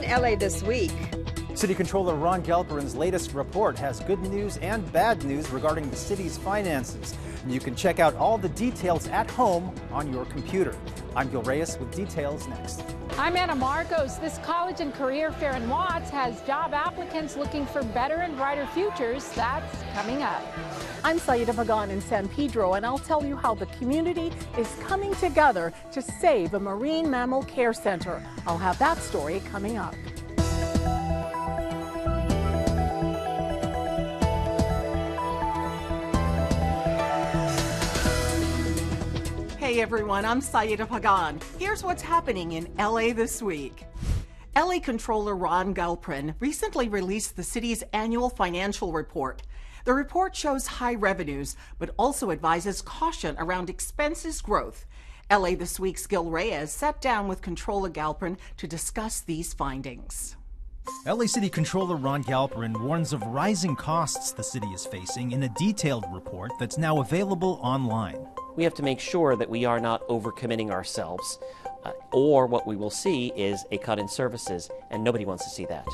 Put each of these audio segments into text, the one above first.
LA This Week. City Controller Ron Galperin's latest report has good news and bad news regarding the city's finances. And you can check out all the details at home on your computer. I'm Gil Reyes with details next. I'm Anna Marcos. This college and career fair in Watts has job applicants looking for better and brighter futures. That's coming up. I'm Saida Pagan in San Pedro, and I'll tell you how the community is coming together to save a marine mammal care center. I'll have that story coming up. Hey everyone, I'm Saida Pagan. Here's what's happening in LA this week. LA Controller Ron Galperin recently released the city's annual financial report. The report shows high revenues, but also advises caution around expenses growth. LA This Week's Gil Reyes sat down with Controller Galperin to discuss these findings. LA City Controller Ron Galperin warns of rising costs the city is facing in a detailed report that's now available online. We have to make sure that we are not overcommitting ourselves, or what we will see is a cut in services, and nobody wants to see that.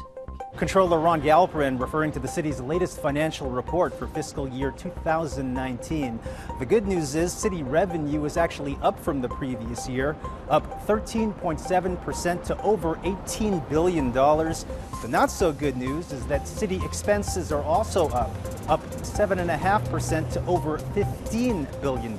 Controller Ron Galperin referring to the city's latest financial report for fiscal year 2019. The good news is city revenue is actually up from the previous year, up 13.7% to over $18 billion. The not so good news is that city expenses are also up 7.5% to over $15 billion.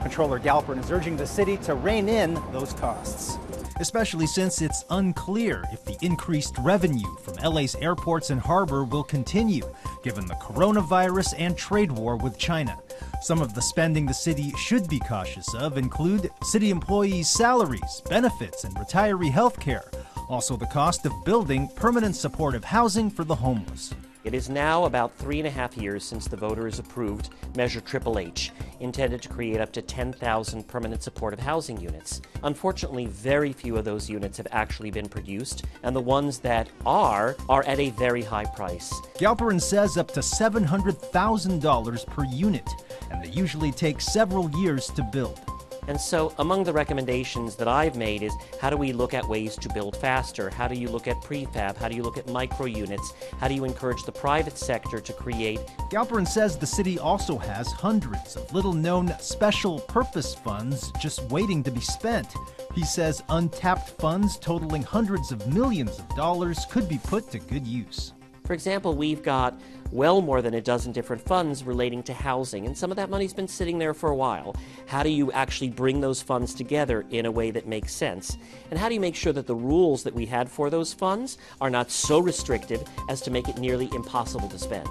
Controller Galperin is urging the city to rein in those costs, especially since it's unclear if the increased revenue from LA's airports and harbor will continue, given the coronavirus and trade war with China. Some of the spending the city should be cautious of include city employees' salaries, benefits, and retiree health care. Also the cost of building permanent supportive housing for the homeless. It is now about 3.5 years since the voters approved Measure Triple H, intended to create up to 10,000 permanent supportive housing units. Unfortunately, very few of those units have actually been produced, and the ones that are at a very high price. Galperin says up to $700,000 per unit, and they usually take several years to build. And so among the recommendations that I've made is how do we look at ways to build faster? How do you look at prefab? How do you look at micro units? How do you encourage the private sector to create? Galperin says the city also has hundreds of little-known special purpose funds just waiting to be spent. He says untapped funds totaling hundreds of millions of dollars could be put to good use. For example, we've got well more than a dozen different funds relating to housing, and some of that money's been sitting there for a while. How do you actually bring those funds together in a way that makes sense? And how do you make sure that the rules that we had for those funds are not so restrictive as to make it nearly impossible to spend?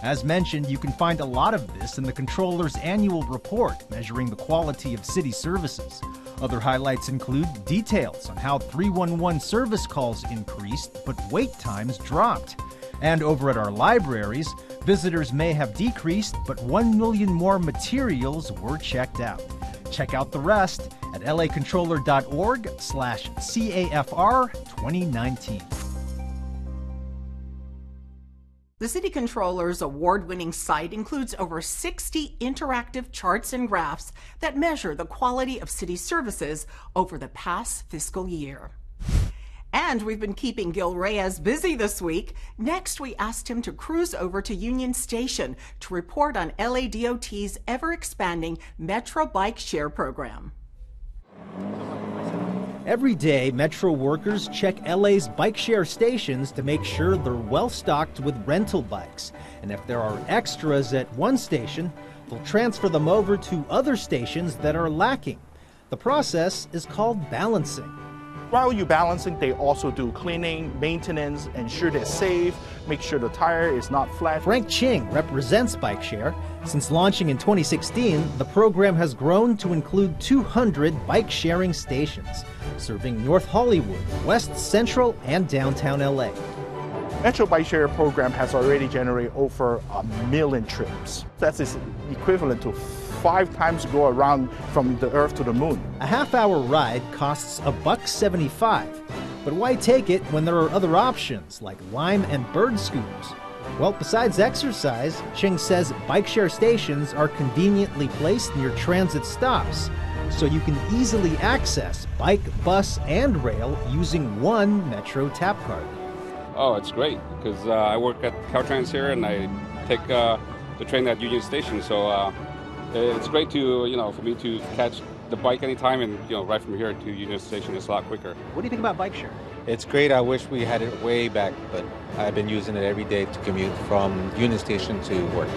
As mentioned, you can find a lot of this in the Controller's annual report measuring the quality of city services. Other highlights include details on how 311 service calls increased, but wait times dropped. And over at our libraries, visitors may have decreased, but 1 million more materials were checked out. Check out the rest at lacontroller.org/CAFR 2019. The City Controller's award-winning site includes over 60 interactive charts and graphs that measure the quality of city services over the past fiscal year. And we've been keeping Gil Reyes busy this week. Next, we asked him to cruise over to Union Station to report on LADOT's ever-expanding Metro Bike Share program. Every day, Metro workers check LA's bike share stations to make sure they're well stocked with rental bikes. And if there are extras at one station, they'll transfer them over to other stations that are lacking. The process is called balancing. While you're balancing, they also do cleaning, maintenance, ensure they're safe, make sure the tire is not flat. Frank Ching represents Bike Share. Since launching in 2016, the program has grown to include 200 bike-sharing stations, serving North Hollywood, West Central, and downtown LA. Metro Bike Share program has already generated over 1 million trips. That is equivalent to 5 times go around from the Earth to the Moon. A half-hour ride costs $1.75, but why take it when there are other options like Lime and Bird scooters? Well, besides exercise, Ching says bike share stations are conveniently placed near transit stops. so you can easily access bike, bus, and rail using one Metro tap card. Oh, it's great because I work at Caltrans here and I take the train at Union Station, so it's great to, for me to catch the bike anytime and, right from here to Union Station. It's a lot quicker. What do you think about bike share? It's great. I wish we had it way back, but I've been using it every day to commute from Union Station to work.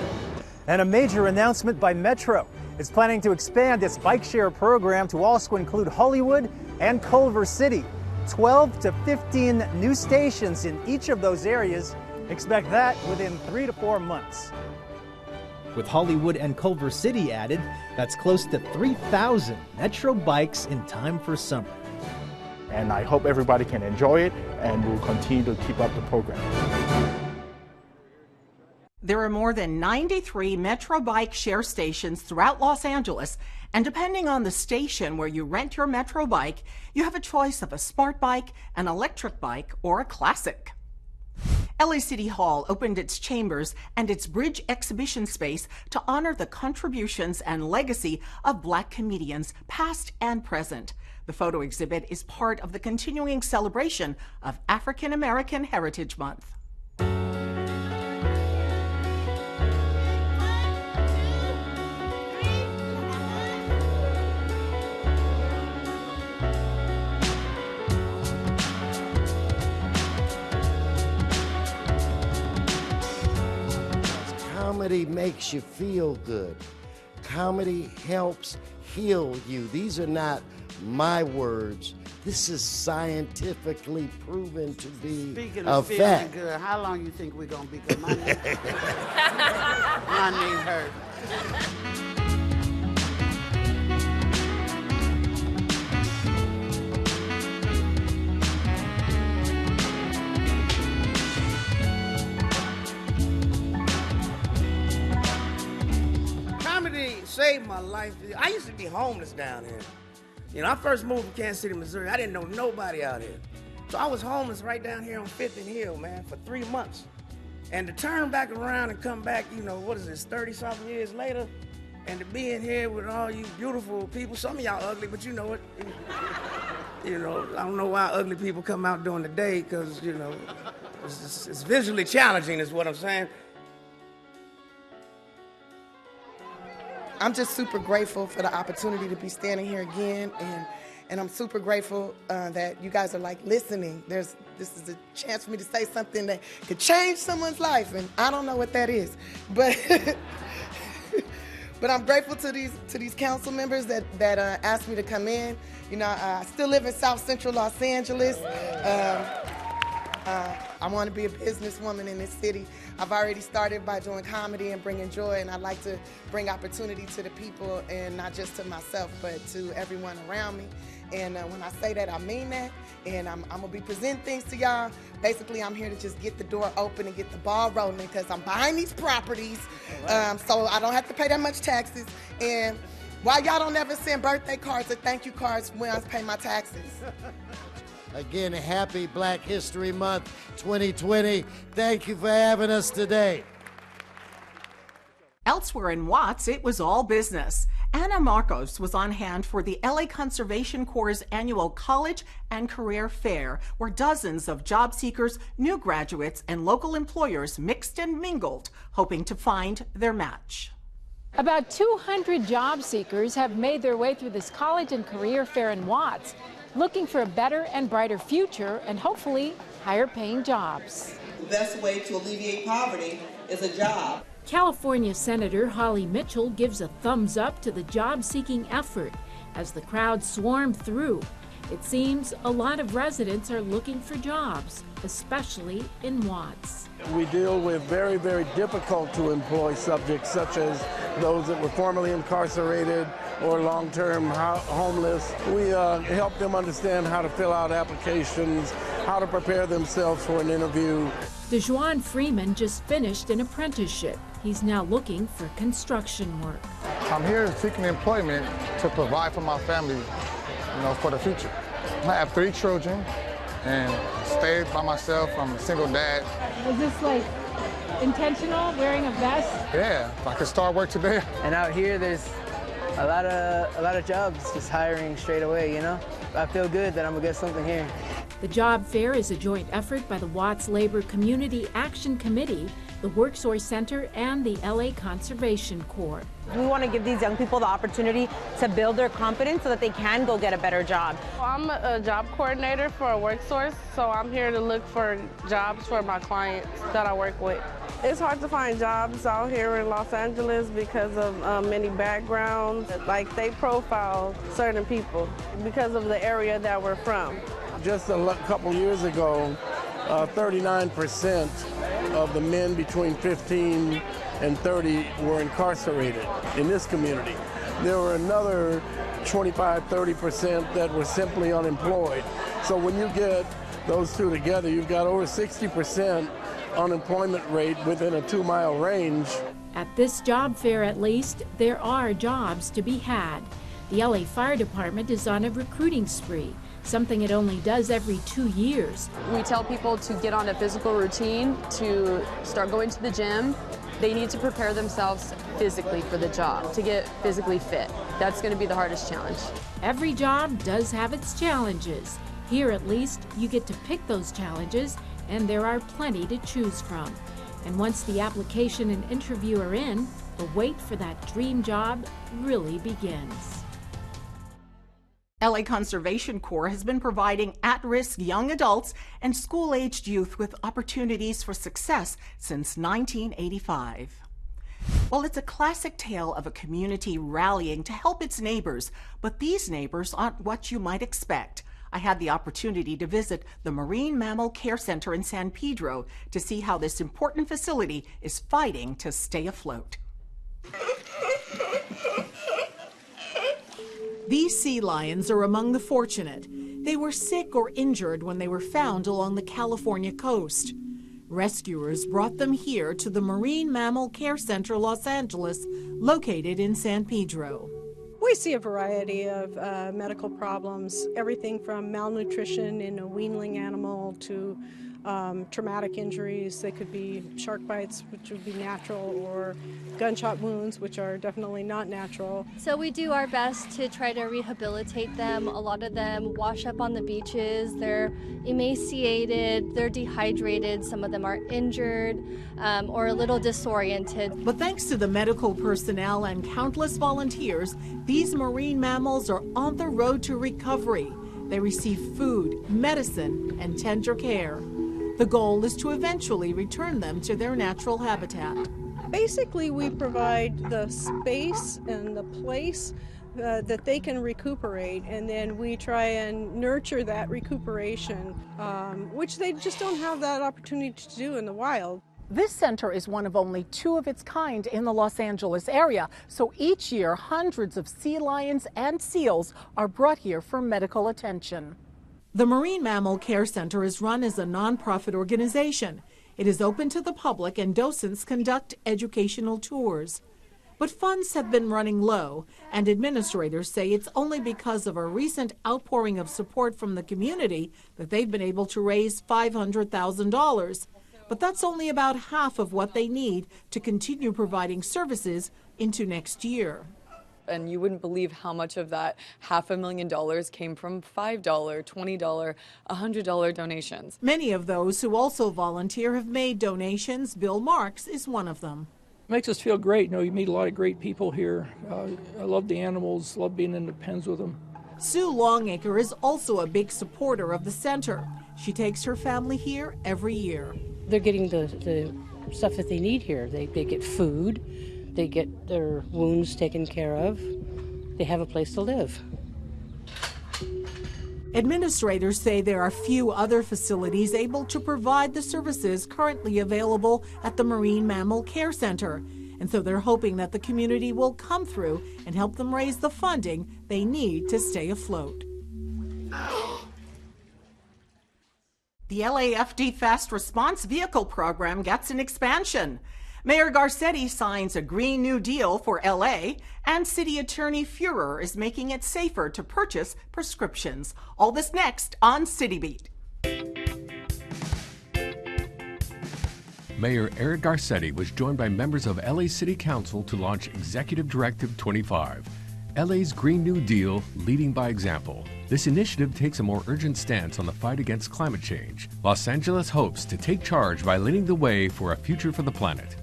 And a major announcement by Metro. It's planning to expand its bike share program to also include Hollywood and Culver City. 12 to 15 new stations in each of those areas. Expect that within 3 to 4 months. With Hollywood and Culver City added, that's close to 3,000 Metro bikes in time for summer. And I hope everybody can enjoy it, and we'll continue to keep up the program. There are more than 93 Metro bike share stations throughout Los Angeles, and depending on the station where you rent your Metro bike, you have a choice of a smart bike, an electric bike, or a classic. LA City Hall opened its chambers and its bridge exhibition space to honor the contributions and legacy of Black comedians, past and present. The photo exhibit is part of the continuing celebration of African American Heritage Month. Comedy makes you feel good. Comedy helps heal you. These are not my words. This is scientifically proven to be Speaking a of feeling fact. good, how long you think we're gonna be good? My knee hurt. Comedy saved my life. I used to be homeless down here. I first moved from Kansas City, Missouri. I didn't know nobody out here. So I was homeless right down here on 5th and Hill, man, for 3 months. And to turn back around and come back, 30-something years later, and to be in here with all you beautiful people. Some of y'all ugly, but you know it. I don't know why ugly people come out during the day, because, it's visually challenging is what I'm saying. I'm just super grateful for the opportunity to be standing here again, and I'm super grateful that you guys are listening. This is a chance for me to say something that could change someone's life, and I don't know what that is, but but I'm grateful to these council members that asked me to come in. I still live in South Central Los Angeles. I want to be a businesswoman in this city. I've already started by doing comedy and bringing joy, and I'd like to bring opportunity to the people, and not just to myself, but to everyone around me. And when I say that, I mean that. And I'm going to be presenting things to y'all. Basically, I'm here to just get the door open and get the ball rolling, because I'm buying these properties, so I don't have to pay that much taxes. And why y'all don't ever send birthday cards or thank you cards when I pay my taxes? Again, happy Black History Month 2020. Thank you for having us today. Elsewhere in Watts, it was all business. Anna Marcos was on hand for the LA Conservation Corps' annual College and Career Fair, where dozens of job seekers, new graduates, and local employers mixed and mingled, hoping to find their match. About 200 job seekers have made their way through this College and Career Fair in Watts, looking for a better and brighter future and hopefully higher paying jobs. The best way to alleviate poverty is a job. California Senator Holly Mitchell gives a thumbs up to the job-seeking effort as the crowd swarmed through. It seems a lot of residents are looking for jobs, especially in Watts. We deal with very, very difficult to employ subjects, such as those that were formerly incarcerated or long-term homeless. We help them understand how to fill out applications, how to prepare themselves for an interview. DeJuan Freeman just finished an apprenticeship. He's now looking for construction work. I'm here seeking employment to provide for my family, for the future. I have 3 children and stayed by myself. I'm a single dad. Was this intentional, wearing a vest? Yeah, I could start work today. And out here there's A lot of jobs, just hiring straight away, you know? I feel good that I'm gonna get something here. The job fair is a joint effort by the Watts Labor Community Action Committee, the WorkSource Center, and the LA Conservation Corps. We want to give these young people the opportunity to build their confidence so that they can go get a better job. I'm a job coordinator for WorkSource, so I'm here to look for jobs for my clients that I work with. It's hard to find jobs out here in Los Angeles because of many backgrounds. Like, they profile certain people because of the area that we're from. Just a couple years ago, 39% of the men between 15 and 30 were incarcerated in this community. There were another 25-30% that were simply unemployed. So when you get those two together, you've got over 60% unemployment rate within a 2-mile range. At this job fair, at least, there are jobs to be had. The LA Fire Department is on a recruiting spree, something it only does every 2 years. We tell people to get on a physical routine, to start going to the gym. They need to prepare themselves physically for the job, to get physically fit. That's going to be the hardest challenge. Every job does have its challenges. Here, at least, you get to pick those challenges, and there are plenty to choose from. And once the application and interview are in, the wait for that dream job really begins. LA Conservation Corps has been providing at-risk young adults and school-aged youth with opportunities for success since 1985. Well, it's a classic tale of a community rallying to help its neighbors, but these neighbors aren't what you might expect. I had the opportunity to visit the Marine Mammal Care Center in San Pedro to see how this important facility is fighting to stay afloat. These sea lions are among the fortunate. They were sick or injured when they were found along the California coast. Rescuers brought them here to the Marine Mammal Care Center, Los Angeles, located in San Pedro. We see a variety of medical problems, everything from malnutrition in a weanling animal to traumatic injuries. They could be shark bites, which would be natural, or gunshot wounds, which are definitely not natural. So we do our best to try to rehabilitate them. A lot of them wash up on the beaches. They're emaciated, they're dehydrated, some of them are injured or a little disoriented. But thanks to the medical personnel and countless volunteers, these marine mammals are on the road to recovery. They receive food, medicine, and tender care. The goal is to eventually return them to their natural habitat. Basically, we provide the space and the place that they can recuperate, and then we try and nurture that recuperation, which they just don't have that opportunity to do in the wild. This center is one of only 2 of its kind in the Los Angeles area, so each year hundreds of sea lions and seals are brought here for medical attention. The Marine Mammal Care Center is run as a nonprofit organization. It is open to the public and docents conduct educational tours. But funds have been running low, and administrators say it's only because of a recent outpouring of support from the community that they've been able to raise $500,000. But that's only about half of what they need to continue providing services into next year. And you wouldn't believe how much of that $500,000 came from $5, $20, $100 donations. Many of those who also volunteer have made donations. Bill Marks is one of them. It makes us feel great. You know, you meet a lot of great people here. I love the animals, love being in the pens with them. Sue Longacre is also a big supporter of the center. She takes her family here every year. They're getting the stuff that they need here. They get food, they get their wounds taken care of, they have a place to live. Administrators say there are few other facilities able to provide the services currently available at the Marine Mammal Care Center, and so they're hoping that the community will come through and help them raise the funding they need to stay afloat. The LAFD Fast Response Vehicle Program gets an expansion. Mayor Garcetti signs a Green New Deal for LA, and City Attorney Feurer is making it safer to purchase prescriptions. All this next on City Beat. Mayor Eric Garcetti was joined by members of LA City Council to launch Executive Directive 25. LA's Green New Deal, leading by example. This initiative takes a more urgent stance on the fight against climate change. Los Angeles hopes to take charge by leading the way for a future for the planet.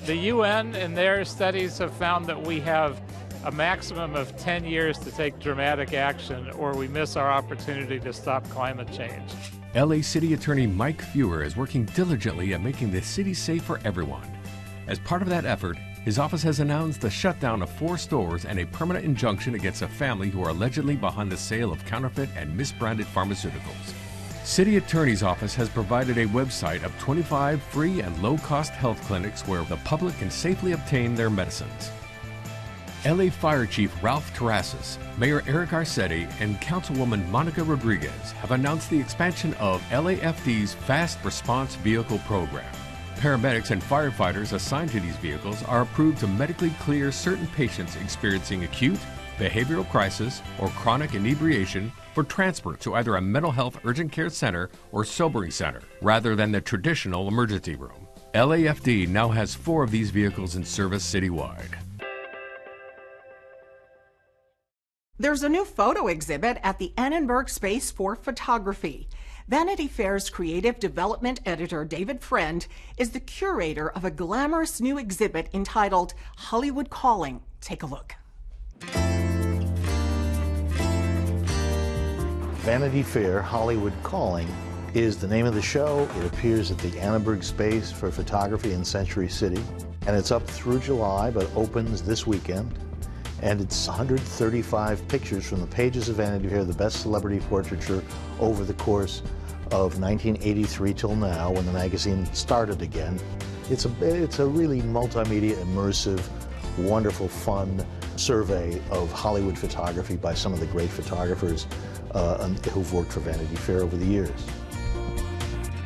The UN in their studies have found that we have a maximum of 10 years to take dramatic action or we miss our opportunity to stop climate change. LA City Attorney Mike Fewer is working diligently at making the city safe for everyone. As part of that effort, his office has announced the shutdown of 4 stores and a permanent injunction against a family who are allegedly behind the sale of counterfeit and misbranded pharmaceuticals. City Attorney's Office has provided a website of 25 free and low-cost health clinics where the public can safely obtain their medicines. LA Fire Chief Ralph Terrazas, Mayor Eric Garcetti, and Councilwoman Monica Rodriguez have announced the expansion of LAFD's Fast Response Vehicle Program. Paramedics and firefighters assigned to these vehicles are approved to medically clear certain patients experiencing acute, behavioral crisis, or chronic inebriation for transfer to either a mental health urgent care center or sobering center, rather than the traditional emergency room. LAFD now has 4 of these vehicles in service citywide. There's a new photo exhibit at the Annenberg Space for Photography. Vanity Fair's creative development editor, David Friend, is the curator of a glamorous new exhibit entitled Hollywood Calling. Take a look. Vanity Fair Hollywood Calling is the name of the show. It appears at the Annenberg Space for Photography in Century City, and it's up through July, but opens this weekend. And it's 135 pictures from the pages of Vanity Fair, the best celebrity portraiture over the course of 1983 till now, when the magazine started again. It's a really multimedia, immersive, wonderful, fun survey of Hollywood photography by some of the great photographers who've worked for Vanity Fair over the years.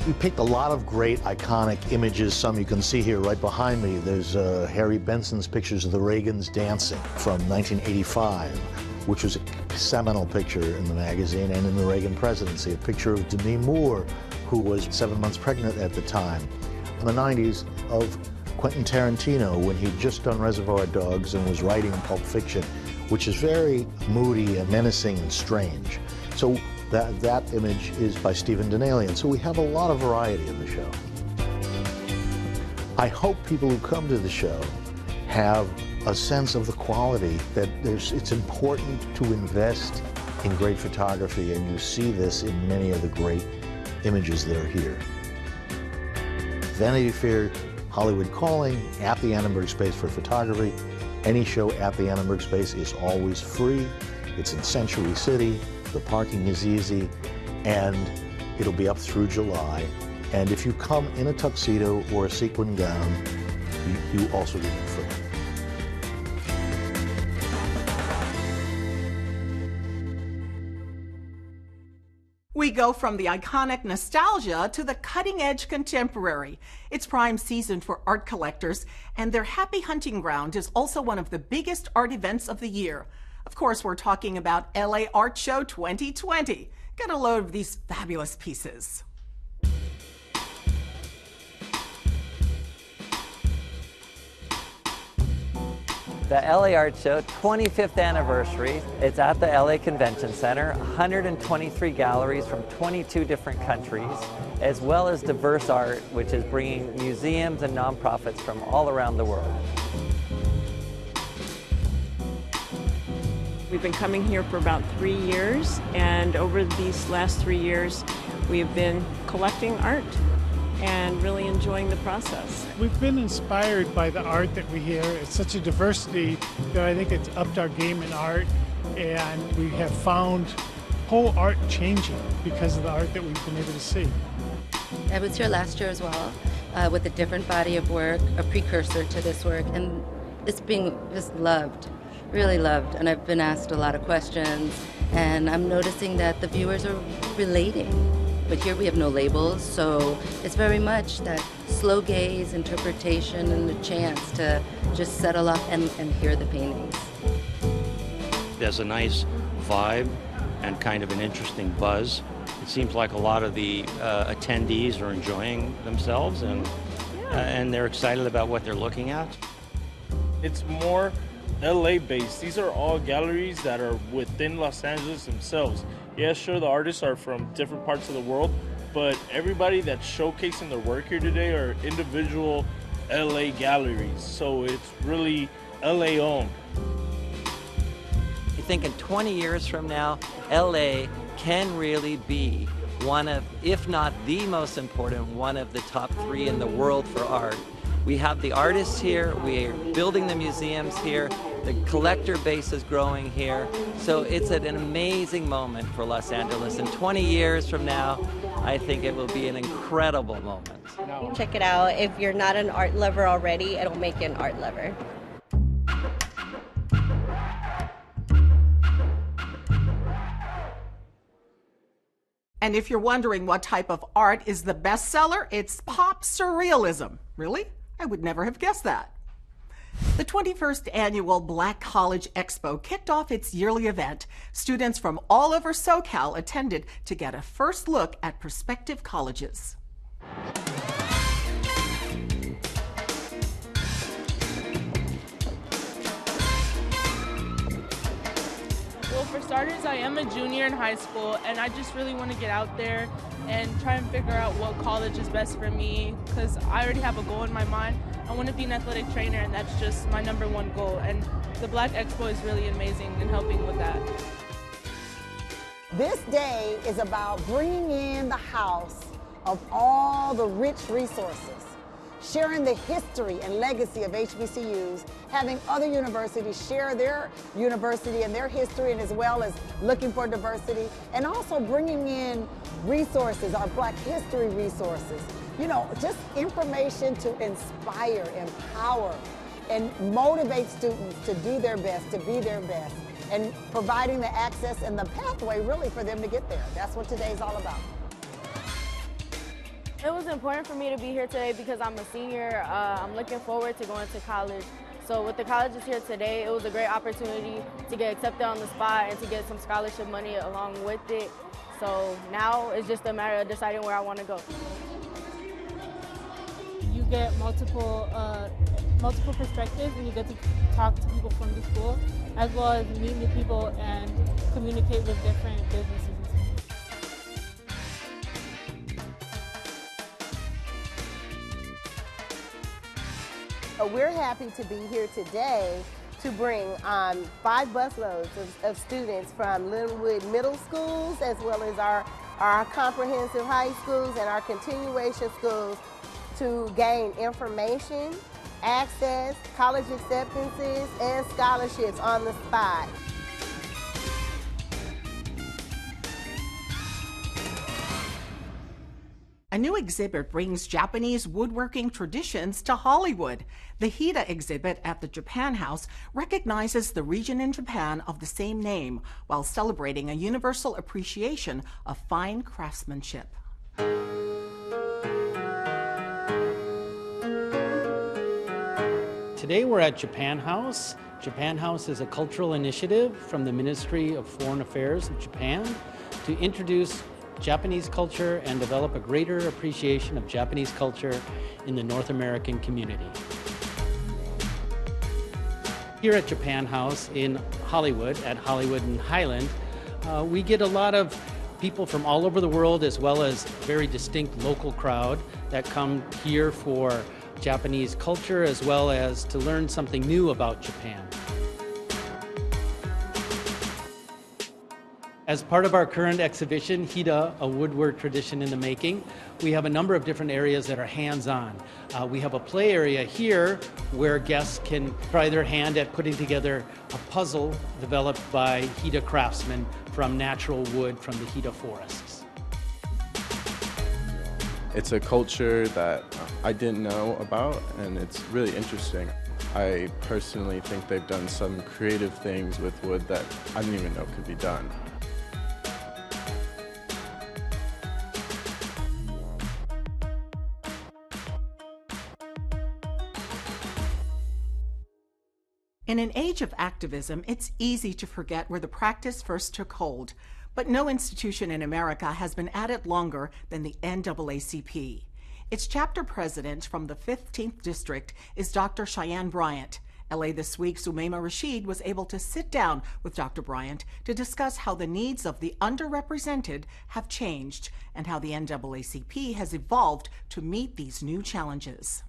We picked a lot of great iconic images. Some you can see here right behind me. There's Harry Benson's pictures of the Reagans dancing from 1985, which was a seminal picture in the magazine and in the Reagan presidency. A picture of Demi Moore, who was 7 months pregnant at the time. In the 90s, of Quentin Tarantino, when he'd just done Reservoir Dogs and was writing Pulp Fiction, which is very moody and menacing and strange. So that image is by Stephen Donnelly, so we have a lot of variety in the show. I hope people who come to the show have a sense of the quality that it's important to invest in great photography, and you see this in many of the great images that are here. Vanity Fair Hollywood Calling at the Annenberg Space for Photography. Any show at the Annenberg Space is always free. It's in Century City. The parking is easy, and it'll be up through July. And if you come in a tuxedo or a sequin gown, you also get it free. We go from the iconic nostalgia to the cutting-edge contemporary. It's prime season for art collectors, and their happy hunting ground is also one of the biggest art events of the year. Of course, we're talking about LA Art Show 2020. Get a load of these fabulous pieces. The LA Art Show 25th anniversary. It's at the LA Convention Center. 123 galleries from 22 different countries, as well as diverse art, which is bringing museums and nonprofits from all around the world. We've been coming here for about 3 years, and over these last 3 years, we've been collecting art and really enjoying the process. We've been inspired by the art that we hear. It's such a diversity that I think it's upped our game in art, and we have found whole art changing because of the art that we've been able to see. I was here last year as well with a different body of work, a precursor to this work, and it's being just loved. Really loved, and I've been asked a lot of questions, and I'm noticing that the viewers are relating. But here we have no labels, so it's very much that slow gaze, interpretation, and the chance to just settle up and hear the paintings. There's a nice vibe and kind of an interesting buzz. It seems like a lot of the attendees are enjoying themselves, and they're excited about what they're looking at. It's more LA based. These are all galleries that are within Los Angeles themselves. Yeah, sure, the artists are from different parts of the world, but everybody that's showcasing their work here today are individual LA galleries. So it's really LA owned. I think in 20 years from now, LA can really be one of, if not the most important, one of the top 3 in the world for art. We have the artists here, we're building the museums here, the collector base is growing here, so it's an amazing moment for Los Angeles. In 20 years from now, I think it will be an incredible moment. Check it out. If you're not an art lover already, it'll make you an art lover. And if you're wondering what type of art is the bestseller, it's pop surrealism. Really? I would never have guessed that. The 21st annual Black College Expo kicked off its yearly event. Students from all over SoCal attended to get a first look at prospective colleges. Well, for starters, I am a junior in high school, and I just really want to get out there and try and figure out what college is best for me, because I already have a goal in my mind. I want to be an athletic trainer, and that's just my #1 goal, and the Black Expo is really amazing in helping with that. This day is about bringing in the house of all the rich resources, sharing the history and legacy of HBCUs, having other universities share their university and their history, and as well as looking for diversity, and also bringing in resources, our Black history resources. You know, just information to inspire, empower, and motivate students to do their best, to be their best, and providing the access and the pathway really for them to get there. That's what today's all about. It was important for me to be here today because I'm a senior. I'm looking forward to going to college. So with the colleges here today, it was a great opportunity to get accepted on the spot and to get some scholarship money along with it. So now it's just a matter of deciding where I want to go. You get multiple perspectives, and you get to talk to people from the school, as well as meet new people and communicate with different businesses. We're happy to be here today to bring 5 busloads of students from Linwood Middle Schools, as well as our comprehensive high schools and our continuation schools, to gain information, access, college acceptances, and scholarships on the spot. A new exhibit brings Japanese woodworking traditions to Hollywood. The Hida exhibit at the Japan House recognizes the region in Japan of the same name while celebrating a universal appreciation of fine craftsmanship. Today we're at Japan House. Japan House is a cultural initiative from the Ministry of Foreign Affairs of Japan to introduce Japanese culture and develop a greater appreciation of Japanese culture in the North American community. Here at Japan House in Hollywood, at Hollywood and Highland, we get a lot of people from all over the world, as well as a very distinct local crowd that come here for Japanese culture, as well as to learn something new about Japan. As part of our current exhibition, Hida, a woodwork tradition in the making, we have a number of different areas that are hands-on. We have a play area here where guests can try their hand at putting together a puzzle developed by Hida craftsmen from natural wood from the Hida forests. It's a culture that I didn't know about, and it's really interesting. I personally think they've done some creative things with wood that I didn't even know could be done. In an age of activism, it's easy to forget where the practice first took hold. But no institution in America has been at it longer than the NAACP. Its chapter president from the 15th District is Dr. Cheyenne Bryant. LA This Week's Umaima Rashid was able to sit down with Dr. Bryant to discuss how the needs of the underrepresented have changed and how the NAACP has evolved to meet these new challenges.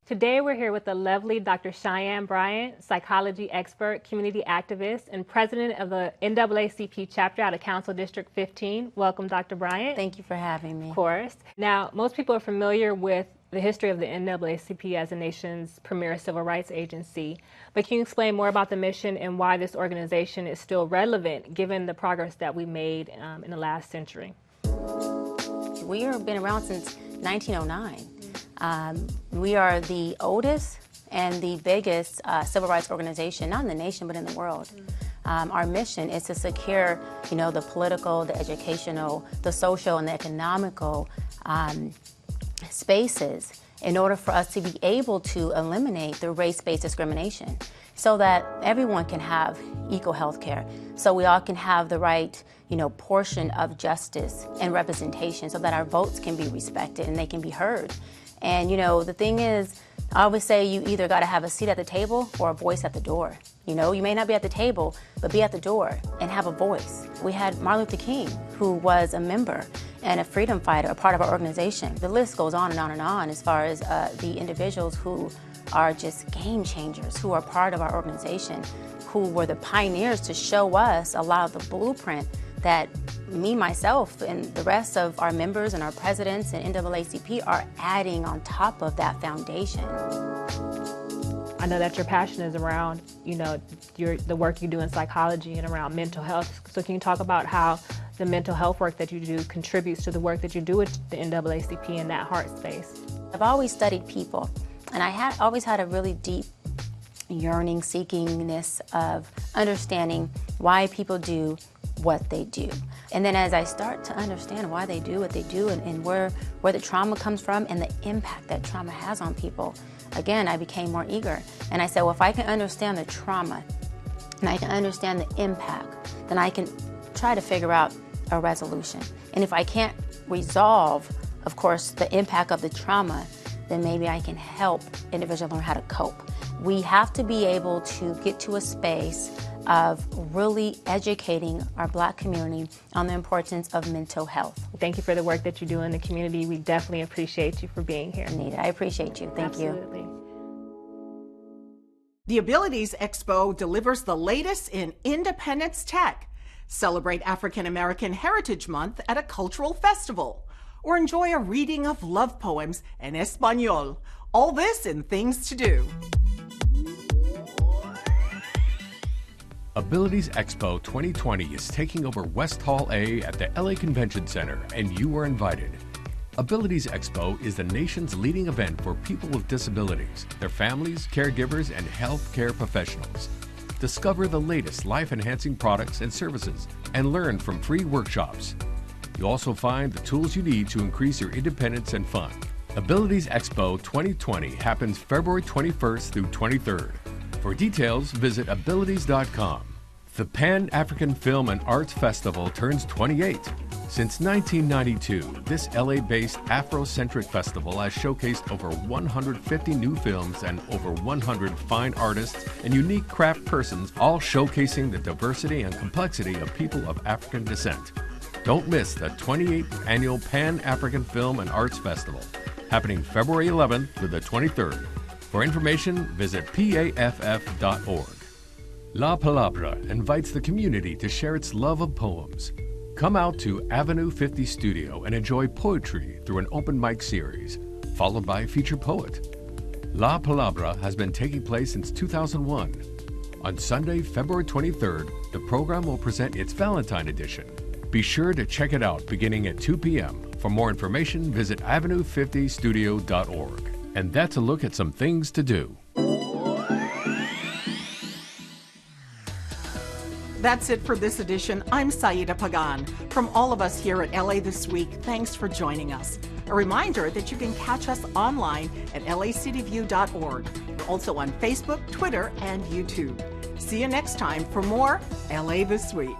Today we're here with the lovely Dr. Cheyenne Bryant, psychology expert, community activist, and president of the NAACP chapter out of Council District 15. Welcome, Dr. Bryant. Thank you for having me. Of course. Now, most people are familiar with the history of the NAACP as the nation's premier civil rights agency, but can you explain more about the mission and why this organization is still relevant given the progress that we made in the last century? We have been around since 1909. We are the oldest and the biggest civil rights organization, not in the nation, but in the world. Our mission is to secure, the political, the educational, the social, and the economical spaces in order for us to be able to eliminate the race-based discrimination so that everyone can have equal health care, so we all can have the right, portion of justice and representation so that our votes can be respected and they can be heard. And, the thing is, I always say you either got to have a seat at the table or a voice at the door. You may not be at the table, but be at the door and have a voice. We had Martin Luther King, who was a member and a freedom fighter, a part of our organization. The list goes on and on and on as far as the individuals who are just game changers, who are part of our organization, who were the pioneers to show us a lot of the blueprint that me, myself, and the rest of our members and our presidents and NAACP are adding on top of that foundation. I know that your passion is around, the work you do in psychology and around mental health. So can you talk about how the mental health work that you do contributes to the work that you do with the NAACP in that heart space? I've always studied people, and I always had a really deep yearning, seekingness of understanding why people do what they do. And then as I start to understand why they do what they do and where the trauma comes from and the impact that trauma has on people, again, I became more eager. And I said, well, if I can understand the trauma and I can understand the impact, then I can try to figure out a resolution. And if I can't resolve, of course, the impact of the trauma, then maybe I can help individuals learn how to cope. We have to be able to get to a space of really educating our Black community on the importance of mental health. Thank you for the work that you do in the community. We definitely appreciate you for being here. Anita, I appreciate you. Thank Absolutely. you. The Abilities Expo delivers the latest in independence tech. Celebrate African American Heritage Month at a cultural festival, or enjoy a reading of love poems in Espanol. All this in Things to Do. Abilities Expo 2020 is taking over West Hall A at the LA Convention Center, and you are invited. Abilities Expo is the nation's leading event for people with disabilities, their families, caregivers, and healthcare professionals. Discover the latest life-enhancing products and services and learn from free workshops. You'll also find the tools you need to increase your independence and fun. Abilities Expo 2020 happens February 21st through 23rd. For details, visit abilities.com. The Pan-African Film and Arts Festival turns 28. Since 1992, this LA-based Afrocentric festival has showcased over 150 new films and over 100 fine artists and unique craft persons, all showcasing the diversity and complexity of people of African descent. Don't miss the 28th Annual Pan-African Film and Arts Festival, happening February 11th through the 23rd. For information, visit paff.org. La Palabra invites the community to share its love of poems. Come out to Avenue 50 Studio and enjoy poetry through an open mic series, followed by a featured poet. La Palabra has been taking place since 2001. On Sunday, February 23rd, the program will present its Valentine edition. Be sure to check it out beginning at 2 p.m. For more information, visit avenue50studio.org. And that's a look at some things to do. That's it for this edition. I'm Saida Pagan. From all of us here at LA This Week, thanks for joining us. A reminder that you can catch us online at lacityview.org. We're also on Facebook, Twitter, and YouTube. See you next time for more LA This Week.